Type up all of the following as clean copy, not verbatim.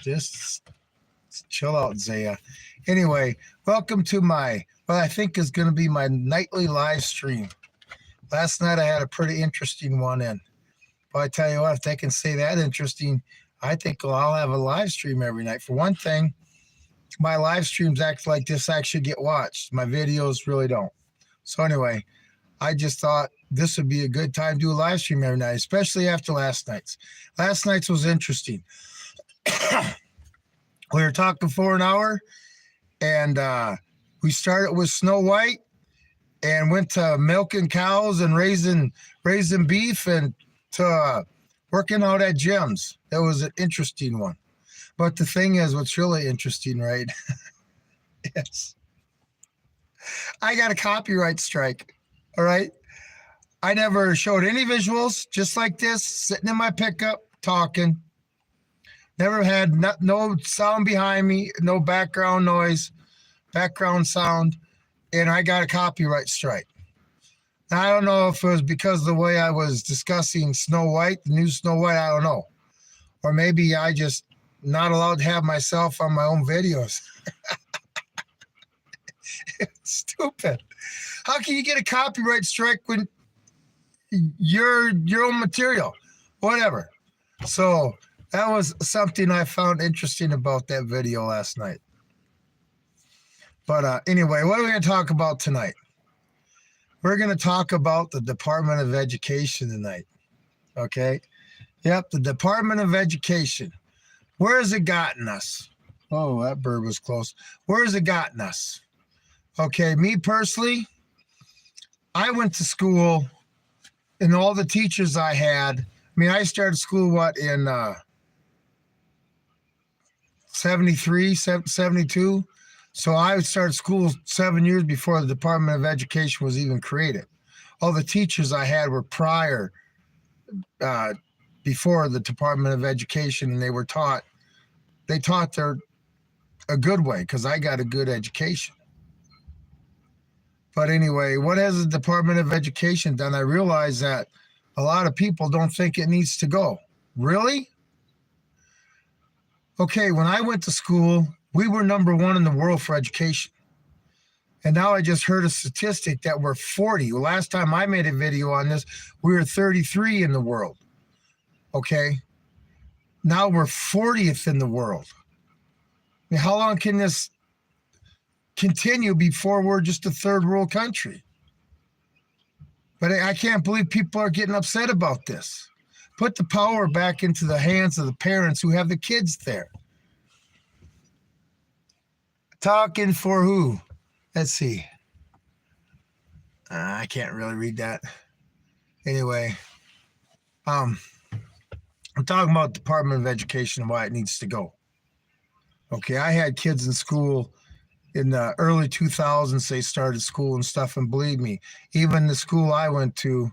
Just chill out, Zaya. Anyway, welcome to my what I think is going to be my nightly live stream. Last night I had a pretty interesting one in. But I tell you what, if they can say that interesting, I think I'll have a live stream every night. For one thing, my live streams act like this actually get watched. My videos really don't. So anyway, I just thought this would be a good time to do a live stream every night, especially after last night's. Last night's was interesting. We were talking for an hour, and we started with Snow White and went to milking cows and raising beef and to working out at gyms. That was an interesting one. But the thing is, what's really interesting, right? Yes. I got a copyright strike. All right. I never showed any visuals, just like this, sitting in my pickup, talking. Never had no sound behind me, no background noise, background sound, and I got a copyright strike. Now, I don't know if it was because of the way I was discussing Snow White, the new Snow White, I don't know. Or maybe I just not allowed to have myself on my own videos. Stupid. How can you get a copyright strike when your own material? Whatever. So that was something I found interesting about that video last night. But anyway, what are we going to talk about tonight? We're going to talk about the Department of Education tonight. Okay? Yep, the Department of Education. Where has it gotten us? Oh, that bird was close. Where has it gotten us? Okay, me personally, I went to school, and all the teachers I had, I started school, in 73, 72? So I started school 7 years before the Department of Education was even created. All the teachers I had were before the Department of Education, and they taught a good way because I got a good education. But anyway, what has the Department of Education done? I realize that a lot of people don't think it needs to go. Really? Okay, when I went to school, we were number one in the world for education. And now I just heard a statistic that we're 40. Last time I made a video on this, we were 33 in the world. Okay? Now we're 40th in the world. How long can this continue before we're just a third world country? But I can't believe people are getting upset about this. Put the power back into the hands of the parents who have the kids there. Talking for who? Let's see. I can't really read that. Anyway, I'm talking about the Department of Education and why it needs to go. Okay, I had kids in school in the early 2000s. They started school and stuff, and believe me, even the school I went to,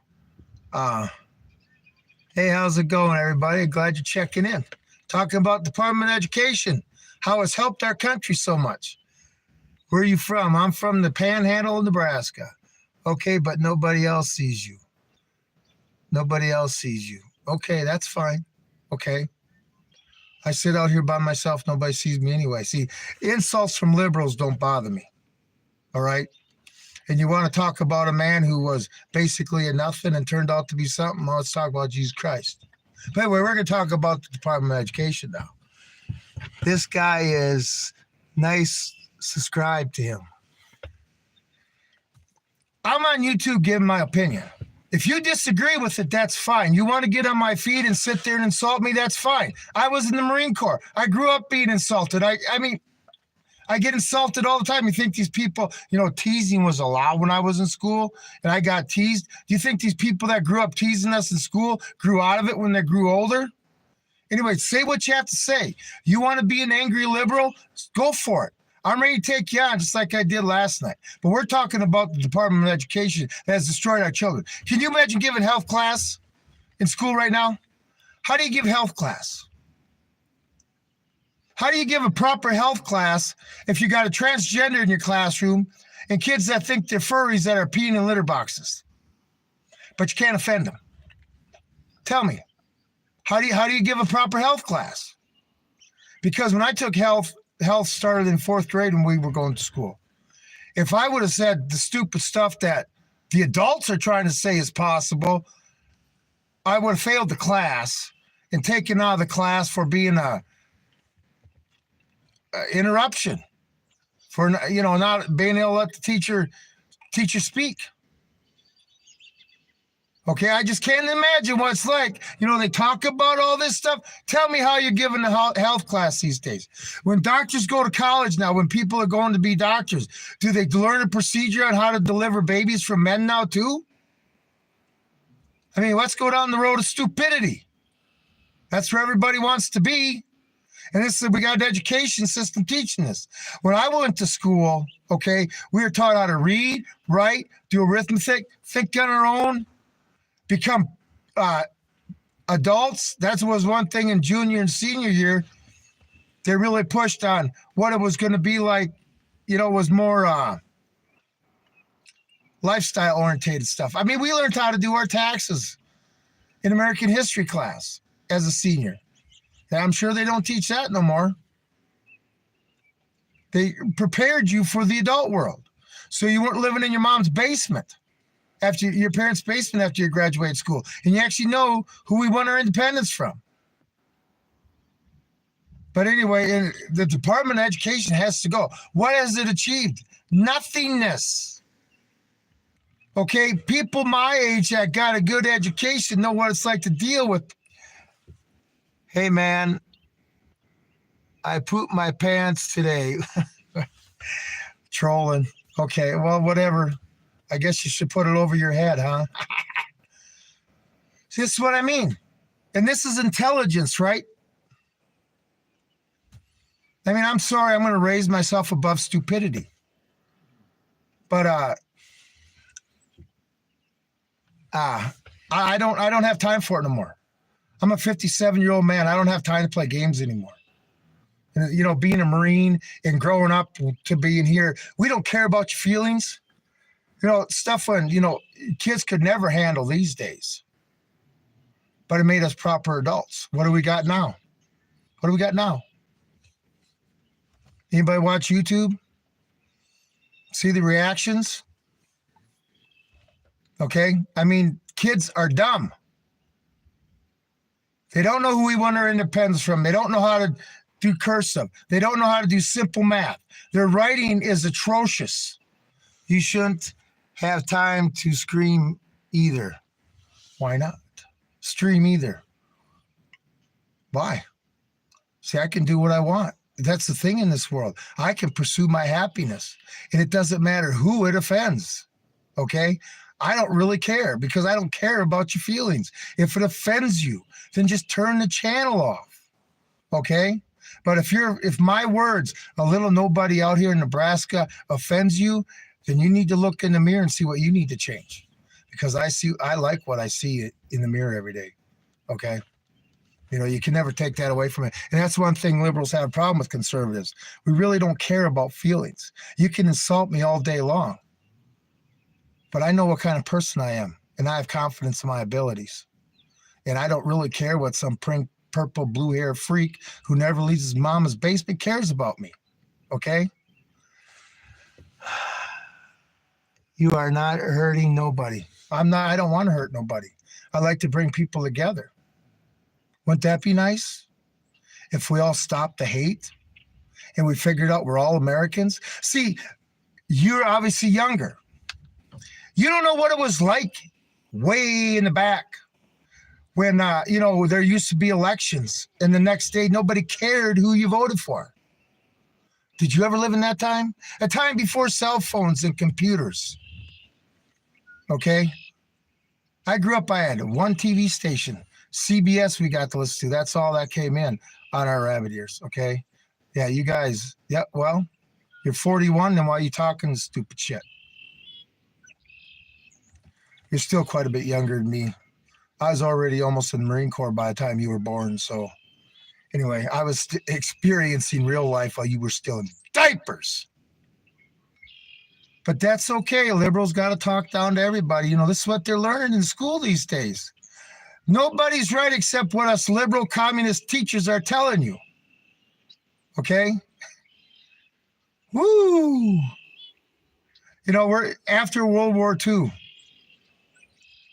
hey, how's it going, everybody? Glad you're checking in. Talking about Department of Education, how it's helped our country so much. Where are you from? I'm from the Panhandle of Nebraska. Okay, but nobody else sees you. Nobody else sees you. Okay, that's fine. Okay. I sit out here by myself. Nobody sees me anyway. See, insults from liberals don't bother me. All right? And you want to talk about a man who was basically a nothing and turned out to be something? Well, let's talk about Jesus Christ. But anyway, we're going to talk about the Department of Education now. This guy is nice. Subscribe to him. I'm on YouTube giving my opinion. If you disagree with it, that's fine. You want to get on my feed and sit there and insult me, that's fine. I was in the Marine Corps. I grew up being insulted. I get insulted all the time. You think these people, teasing was allowed when I was in school and I got teased? Do you think these people that grew up teasing us in school grew out of it when they grew older? Anyway, say what you have to say. You want to be an angry liberal? Go for it. I'm ready to take you on just like I did last night. But we're talking about the Department of Education that has destroyed our children. Can you imagine giving health class in school right now? How do you give health class? How do you give a proper health class if you got a transgender in your classroom and kids that think they're furries that are peeing in litter boxes? But you can't offend them. Tell me, how do you give a proper health class? Because when I took health started in 4th grade when we were going to school. If I would have said the stupid stuff that the adults are trying to say is possible, I would have failed the class and taken out of the class for being a interruption, for not being able to let the teacher speak. Okay, I just can't imagine what it's like. They talk about all this stuff. Tell me how you're giving the health class these days. When doctors go to college now, when people are going to be doctors, do they learn a procedure on how to deliver babies from men now too? I mean, let's go down the road of stupidity. That's where everybody wants to be. And we got an education system teaching this. When I went to school, okay, we were taught how to read, write, do arithmetic, think on our own, become adults. That was one thing in junior and senior year. They really pushed on what it was going to be like. Was more lifestyle orientated stuff. I mean, we learned how to do our taxes in American history class as a senior. And I'm sure they don't teach that no more. They prepared you for the adult world. So you weren't living in your mom's basement, after your parents' basement after you graduated school. And you actually know who we won our independence from. But anyway, the Department of Education has to go. What has it achieved? Nothingness. Okay, people my age that got a good education know what it's like to deal with. Hey, man, I pooped my pants today. Trolling. Okay, well, whatever. I guess you should put it over your head, huh? See, this is what I mean. And this is intelligence, right? I mean, I'm sorry, I'm going to raise myself above stupidity. But I don't have time for it no more. I'm a 57-year-old man. I don't have time to play games anymore. And, being a Marine and growing up to being here, we don't care about your feelings. Stuff when, kids could never handle these days. But it made us proper adults. What do we got now? Anybody watch YouTube? See the reactions? Okay? I mean, kids are dumb. They don't know who we won our independence from. They don't know how to do cursive. They don't know how to do simple math. Their writing is atrocious. You shouldn't have time to scream either. Why not? Stream either. Why? See, I can do what I want. That's the thing in this world. I can pursue my happiness, and it doesn't matter who it offends. Okay? I don't really care because I don't care about your feelings. If it offends you, then just turn the channel off. Okay? But if my words, a little nobody out here in Nebraska, offends you, then you need to look in the mirror and see what you need to change. Because I like what I see in the mirror every day. Okay? You can never take that away from it. And that's one thing liberals have a problem with conservatives. We really don't care about feelings. You can insult me all day long. But I know what kind of person I am, and I have confidence in my abilities. And I don't really care what some purple blue hair freak who never leaves his mama's basement cares about me. Okay? You are not hurting nobody. I don't want to hurt nobody. I like to bring people together. Wouldn't that be nice? If we all stopped the hate and we figured out we're all Americans. See, you're obviously younger. You don't know what it was like way in the back when, there used to be elections and the next day nobody cared who you voted for. Did you ever live in that time? A time before cell phones and computers. Okay? I grew up, I had one TV station, CBS we got to listen to. That's all that came in on our rabbit ears, okay? Yeah, you guys, well, you're 41, then why are you talking stupid shit? You're still quite a bit younger than me. I was already almost in the Marine Corps by the time you were born. So anyway, I was experiencing real life while you were still in diapers. But that's okay. Liberals got to talk down to everybody. This is what they're learning in school these days. Nobody's right except what us liberal communist teachers are telling you. Okay? Woo! You know, we're after World War II,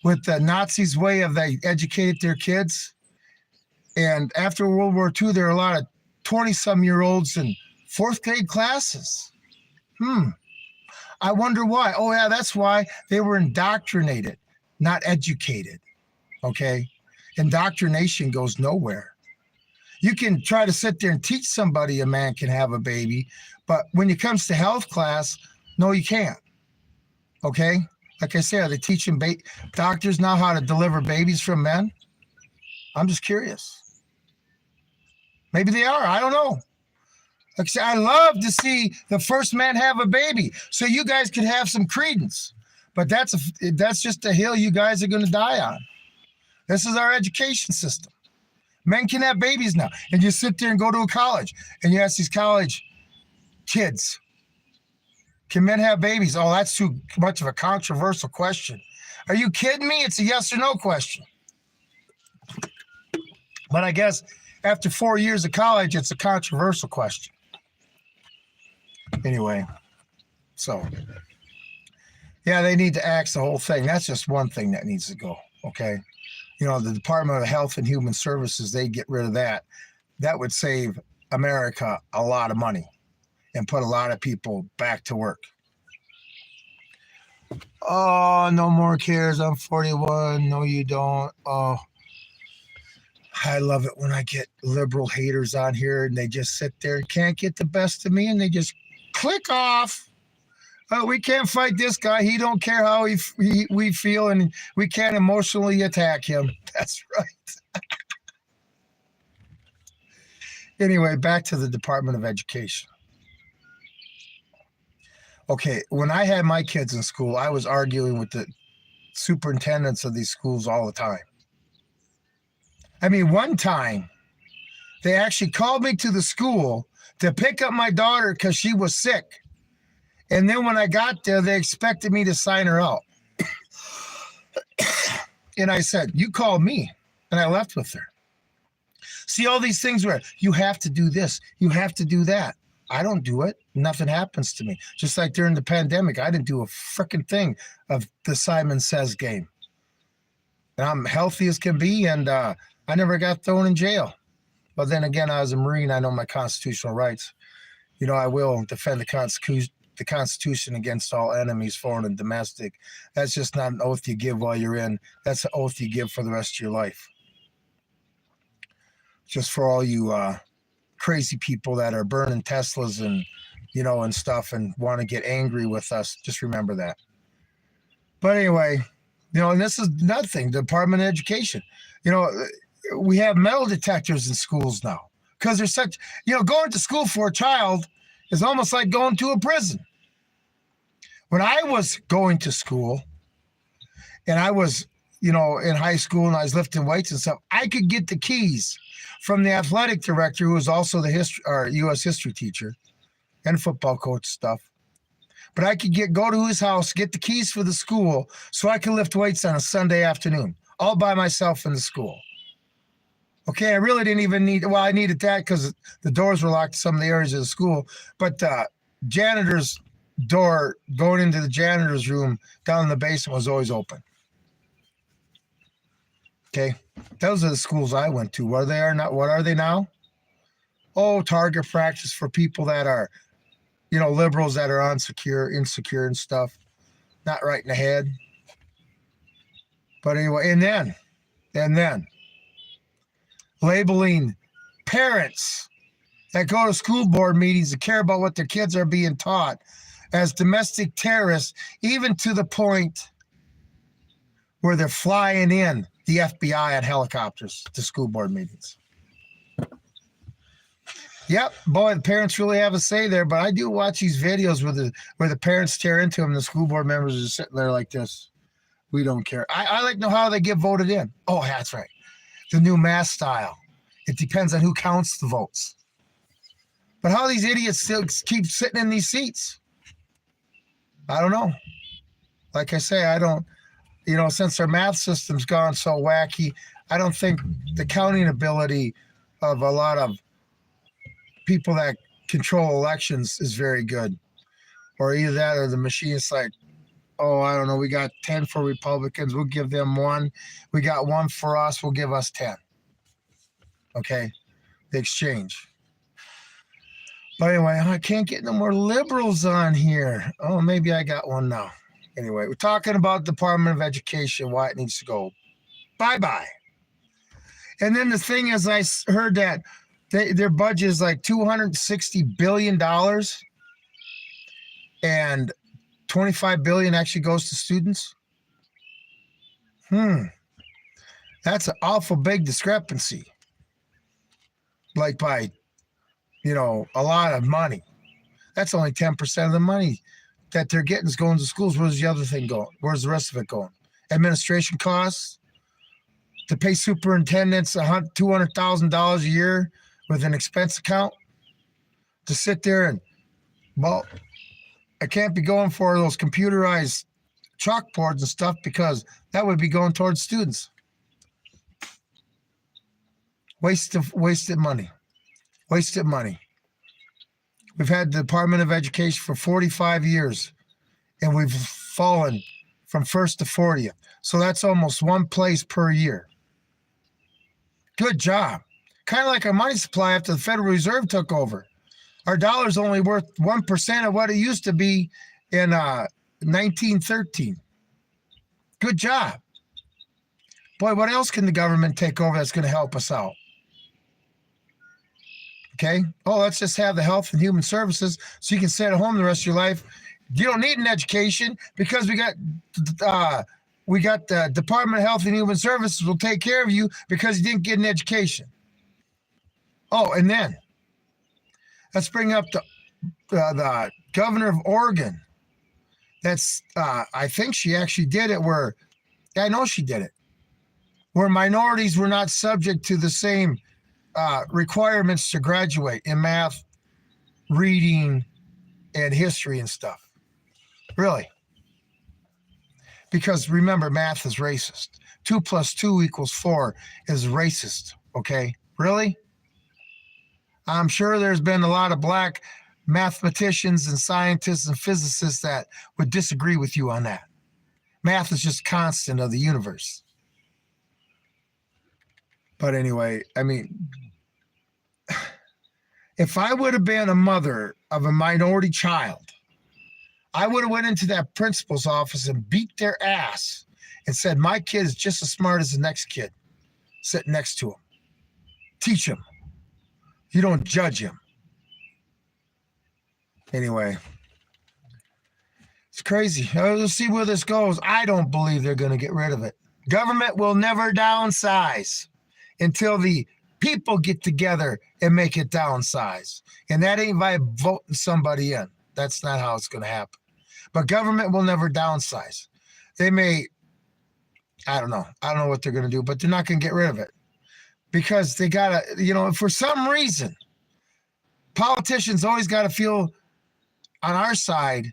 with the Nazis' way of they educated their kids. And after World War II, there are a lot of 20-some-year-olds in fourth grade classes. I wonder why. Oh, yeah, that's why they were indoctrinated, not educated. Okay? Indoctrination goes nowhere. You can try to sit there and teach somebody a man can have a baby, but when it comes to health class, no, you can't. Okay? Like I said, are they teaching doctors now how to deliver babies from men? I'm just curious. Maybe they are. I don't know. Like I said, I love to see the first man have a baby so you guys could have some credence. But that's just a hill you guys are going to die on. This is our education system. Men can have babies now. And you sit there and go to a college and you ask these college kids, can men have babies? Oh, that's too much of a controversial question. Are you kidding me? It's a yes or no question. But I guess after 4 years of college, it's a controversial question. Anyway, so yeah, they need to axe the whole thing. That's just one thing that needs to go. Okay. You know, the Department of Health and Human Services, they get rid of that. That would save America a lot of money and put a lot of people back to work. Oh, no more cares. I'm 41. No, you don't. Oh, I love it when I get liberal haters on here and they just sit there and can't get the best of me and they just click off. Oh, we can't fight this guy. He don't care how we feel, and we can't emotionally attack him. That's right. Anyway, back to the Department of Education. Okay, when I had my kids in school, I was arguing with the superintendents of these schools all the time. I mean, one time, they actually called me to the school to pick up my daughter because she was sick. And then when I got there, they expected me to sign her out. And I said, you called me. And I left with her. See, all these things where you have to do this, you have to do that. I don't do it. Nothing happens to me. Just like during the pandemic, I didn't do a freaking thing of the Simon Says game. And I'm healthy as can be, and I never got thrown in jail. But then again, I was a Marine. I know my constitutional rights. You know, I will defend the Constitution against all enemies, foreign and domestic. That's just not an oath you give while you're in. That's an oath you give for the rest of your life. Just for all you crazy people that are burning Teslas and, you know, and stuff and want to get angry with us, just remember that. But anyway, you know, and this is nothing. The Department of Education. You know, we have metal detectors in schools now because there's such, you know, going to school for a child is almost like going to a prison. When I was going to school and I was, you know, in high school and I was lifting weights and stuff, I could get the keys from the athletic director, who was also the U.S. history teacher and football coach stuff. But I could go to his house, get the keys for the school so I could lift weights on a Sunday afternoon, all by myself in the school. Okay, I really didn't even need, well, I needed that because the doors were locked to some of the areas of the school, but janitor's door going into the janitor's room down in the basement was always open. Okay, those are the schools I went to. What are they now? Oh, target practice for people that are, you know, liberals that are insecure and stuff, not right in the head. But anyway, and then labeling parents that go to school board meetings and care about what their kids are being taught as domestic terrorists, even to the point where they're flying in the FBI on helicopters to school board meetings. Yep, boy, the parents really have a say there, but I do watch these videos where the parents tear into them and the school board members are sitting there like this. We don't care. I like to know how they get voted in. Oh, that's right. The new mass style. It depends on who counts the votes. But how these idiots still keep sitting in these seats? I don't know. Like I say, I don't, you know, since our math system's gone so wacky, I don't think the counting ability of a lot of people that control elections is very good. Or either that or the machine is like, oh, I don't know, we got 10 for Republicans, we'll give them one. We got one for us, we'll give us 10. Okay? The exchange. But anyway, I can't get no more liberals on here. Oh, maybe I got one now. Anyway, we're talking about Department of Education, why it needs to go bye-bye. And then the thing is, I heard that their budget is like $260 billion and $25 billion actually goes to students. That's an awful big discrepancy. Like by, a lot of money. That's only 10% of the money that they're getting is going to schools. Where's the other thing going? Where's the rest of it going? Administration costs to pay superintendents $200,000 a year with an expense account to sit there and, well, I can't be going for those computerized chalkboards and stuff because that would be going towards students. Wasted money. Wasted money. We've had the Department of Education for 45 years, and we've fallen from first to 40th. So that's almost one place per year. Good job. Kind of like our money supply after the Federal Reserve took over. Our dollar's only worth 1% of what it used to be in 1913. Good job. Boy, what else can the government take over that's going to help us out? Okay. Oh, let's just have the health and human services so you can stay at home the rest of your life. You don't need an education because we got the Department of Health and Human Services will take care of you because you didn't get an education. Oh, and then let's bring up the governor of Oregon. That's I think she actually did it I know she did it, where minorities were not subject to the same requirements to graduate in math, reading, and history and stuff. Really. Because remember, math is racist. 2 + 2 = 4 is racist. Okay? Really? I'm sure there's been a lot of black mathematicians and scientists and physicists that would disagree with you on that. Math is just constant of the universe. But anyway, I mean, if I would have been a mother of a minority child, I would have went into that principal's office and beat their ass and said, my kid is just as smart as the next kid sitting next to him. Teach him. You don't judge him. Anyway, it's crazy. We'll see where this goes. I don't believe they're going to get rid of it. Government will never downsize until the people get together and make it downsize. And that ain't by voting somebody in. That's not how it's going to happen. But government will never downsize. They may, I don't know what they're going to do, but they're not going to get rid of it. Because they got to, for some reason, politicians always got to feel on our side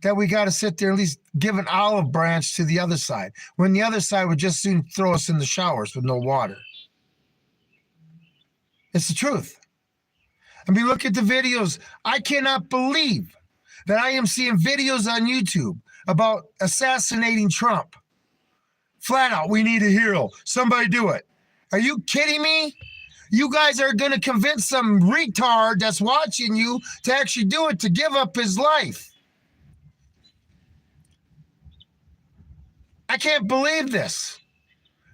that we got to sit there and at least give an olive branch to the other side, when the other side would just soon throw us in the showers with no water. It's the truth. I mean, look at the videos. I cannot believe that I am seeing videos on YouTube about assassinating Trump. Flat out, we need a hero. Somebody do it. Are you kidding me? You guys are going to convince some retard that's watching you to actually do it, to give up his life. I can't believe this.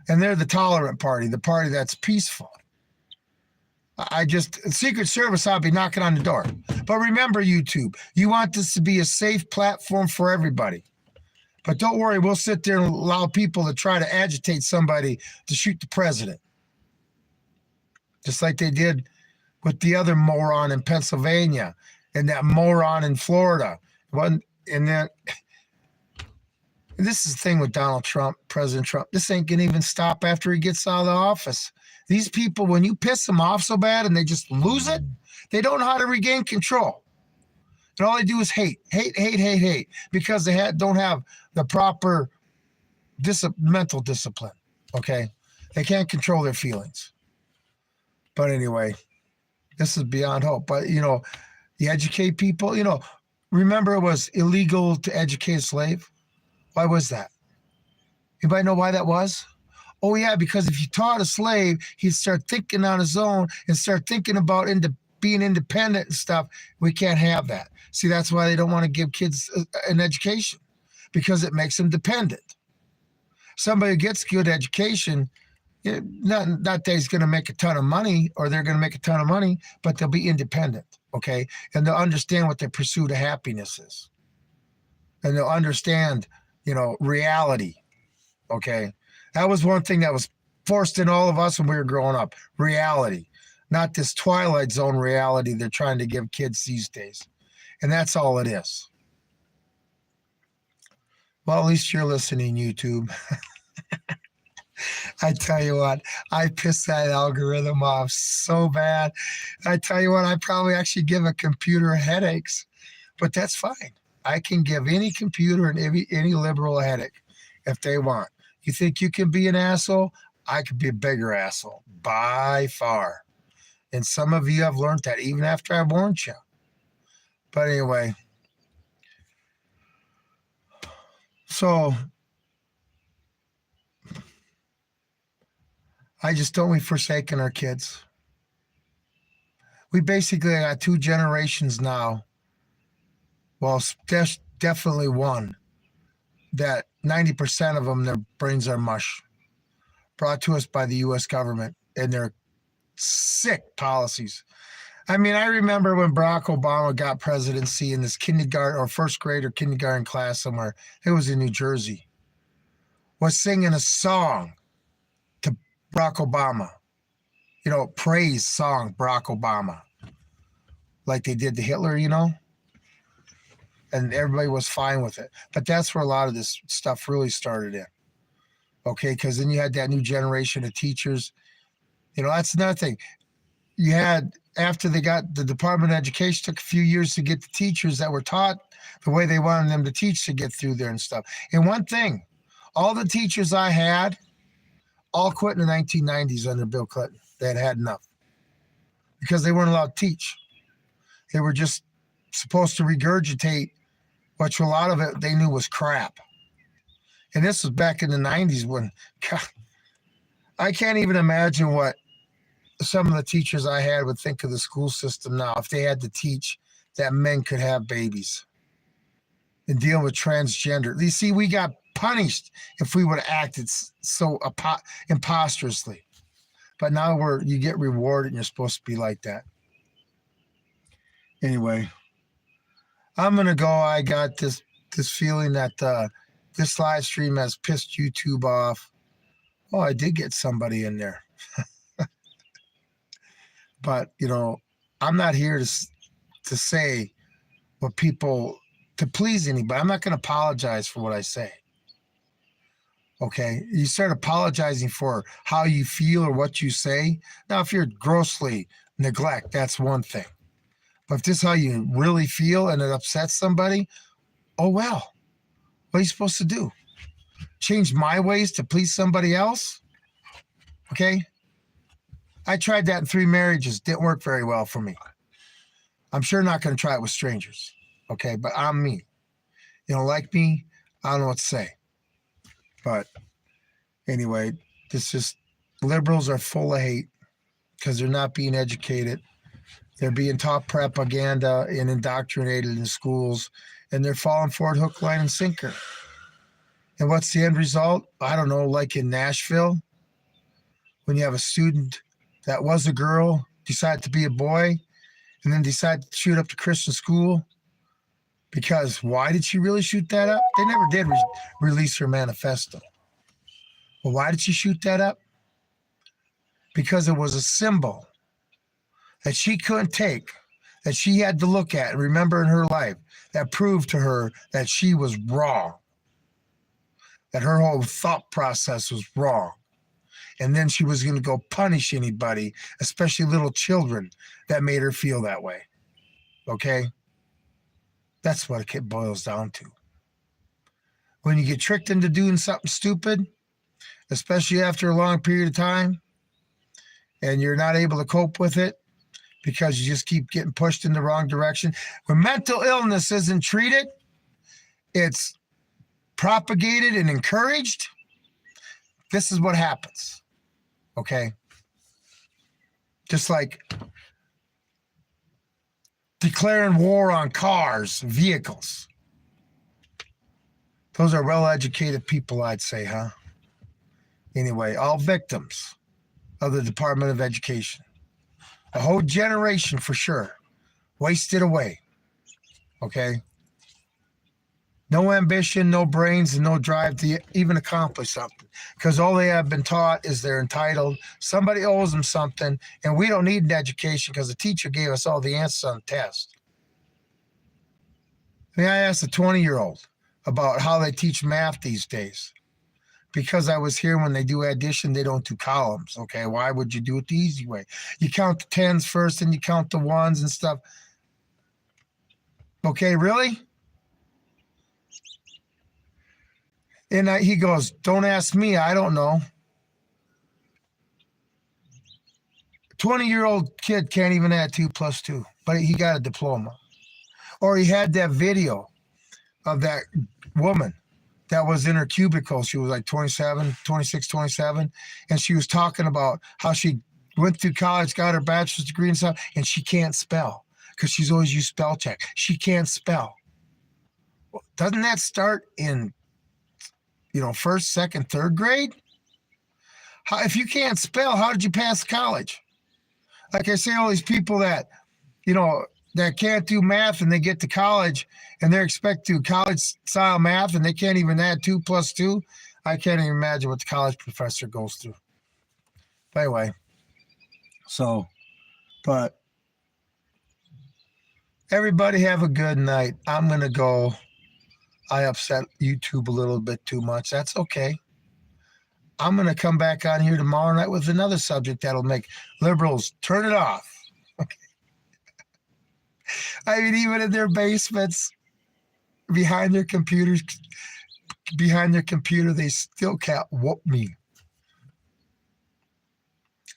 And they're the tolerant party, the party that's peaceful. Secret Service, I'll be knocking on the door. But remember, YouTube, you want this to be a safe platform for everybody. But don't worry, we'll sit there and allow people to try to agitate somebody to shoot the president. Just like they did with the other moron in Pennsylvania and that moron in Florida. And this is the thing with Donald Trump, President Trump. This ain't going to even stop after he gets out of the office. These people, when you piss them off so bad and they just lose it, they don't know how to regain control. And all they do is hate, because they don't have the proper mental discipline, okay? They can't control their feelings. But anyway, This is beyond hope. But, you educate people, remember it was illegal to educate a slave? Why was that? Anybody know why that was? Oh, yeah, because if you taught a slave, he'd start thinking on his own and start thinking about being independent and stuff. We can't have that. See, that's why they don't want to give kids an education, because it makes them dependent. Somebody who gets good education, not that he's going to make a ton of money or they're going to make a ton of money, but they'll be independent, okay? And they'll understand what their pursuit of happiness is. And they'll understand, reality, okay? That was one thing that was forced in all of us when we were growing up, reality, not this Twilight Zone reality they're trying to give kids these days. And that's all it is. Well, at least you're listening, YouTube. I tell you what, I pissed that algorithm off so bad. I tell you what, I probably actually give a computer headaches, but that's fine. I can give any computer and any liberal a headache if they want. You think you can be an asshole? I could be a bigger asshole by far. And some of you have learned that even after I warned you. But anyway, so I just don't we forsaken our kids. We basically got 2 generations now. Well, definitely one that 90% of them, their brains are mush, brought to us by the U.S. government and their sick policies. I mean, I remember when Barack Obama got presidency in this kindergarten or first grade or kindergarten class somewhere, it was in New Jersey, was singing a song to Barack Obama, praise song, Barack Obama, like they did to Hitler, and everybody was fine with it. But that's where a lot of this stuff really started in, okay? Because then you had that new generation of teachers. That's another thing. You had, after they got the Department of Education, took a few years to get the teachers that were taught the way they wanted them to teach to get through there and stuff. And one thing, all the teachers I had all quit in the 1990s under Bill Clinton. They had had enough because they weren't allowed to teach. They were just supposed to regurgitate, which a lot of it they knew was crap. And this was back in the 90s when, God, I can't even imagine what some of the teachers I had would think of the school system now if they had to teach that men could have babies and deal with transgender. You see, we got punished if we would have acted so impostrously. But now you get rewarded and you're supposed to be like that. Anyway, I'm going to go. I got this feeling that this live stream has pissed YouTube off. Oh, I did get somebody in there. But, I'm not here to say what people, to please anybody. I'm not going to apologize for what I say. Okay? You start apologizing for how you feel or what you say. Now, if you're grossly neglect, that's one thing. But if this is how you really feel and it upsets somebody, oh, well, what are you supposed to do? Change my ways to please somebody else? Okay? I tried that in 3 marriages. Didn't work very well for me. I'm sure not going to try it with strangers. Okay? But I'm me. You don't like me? I don't know what to say. But anyway, liberals are full of hate because they're not being educated. They're being taught propaganda and indoctrinated in schools, and they're falling for it hook, line, and sinker. And what's the end result? I don't know, like in Nashville, when you have a student that was a girl, decided to be a boy, and then decided to shoot up the Christian school. Because why did she really shoot that up? They never did release her manifesto. Well, why did she shoot that up? Because it was a symbol that she couldn't take, that she had to look at and remember in her life, that proved to her that she was wrong, that her whole thought process was wrong. And then she was going to go punish anybody, especially little children, that made her feel that way. Okay? That's what it boils down to. When you get tricked into doing something stupid, especially after a long period of time, and you're not able to cope with it, because you just keep getting pushed in the wrong direction. When mental illness isn't treated, it's propagated and encouraged. This is what happens. Okay? Just like declaring war on cars, vehicles. Those are well-educated people, I'd say, huh? Anyway, all victims of the Department of Education. A whole generation for sure. Wasted away. Okay? No ambition, no brains, and no drive to even accomplish something. Because all they have been taught is they're entitled. Somebody owes them something, and we don't need an education because the teacher gave us all the answers on the test. I mean, I asked a 20-year-old about how they teach math these days. Because I was here when they do addition, they don't do columns. Okay, why would you do it the easy way? You count the tens first, and you count the ones and stuff. Okay, really? And he goes, don't ask me, I don't know. 20-year-old kid can't even add 2 plus 2, but he got a diploma. Or he had that video of that woman that was in her cubicle. She was like 26, 27. And she was talking about how she went through college, got her bachelor's degree and stuff, and she can't spell because she's always used spell check. She can't spell. Well, doesn't that start in, first, second, third grade? If you can't spell, how did you pass college? Like I say, all these people that, that can't do math and they get to college and they're expected to do college-style math and they can't even add 2 plus 2. I can't even imagine what the college professor goes through. But anyway, but everybody have a good night. I'm going to go. I upset YouTube a little bit too much. That's okay. I'm going to come back on here tomorrow night with another subject that'll make liberals turn it off. Okay. I mean, even in their basements, behind their computer, they still can't whoop me.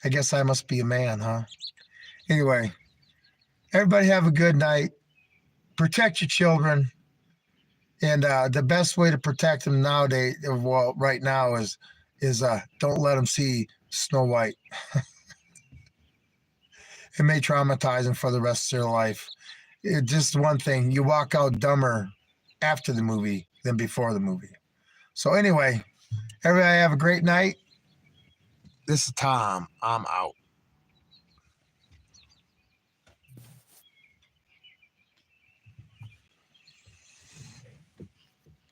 I guess I must be a man, huh? Anyway, everybody have a good night. Protect your children. And the best way to protect them nowadays, well, right now is don't let them see Snow White. It may traumatize them for the rest of their life. It's just one thing, you walk out dumber after the movie than before the movie. So anyway, everybody have a great night. This is Tom. I'm out.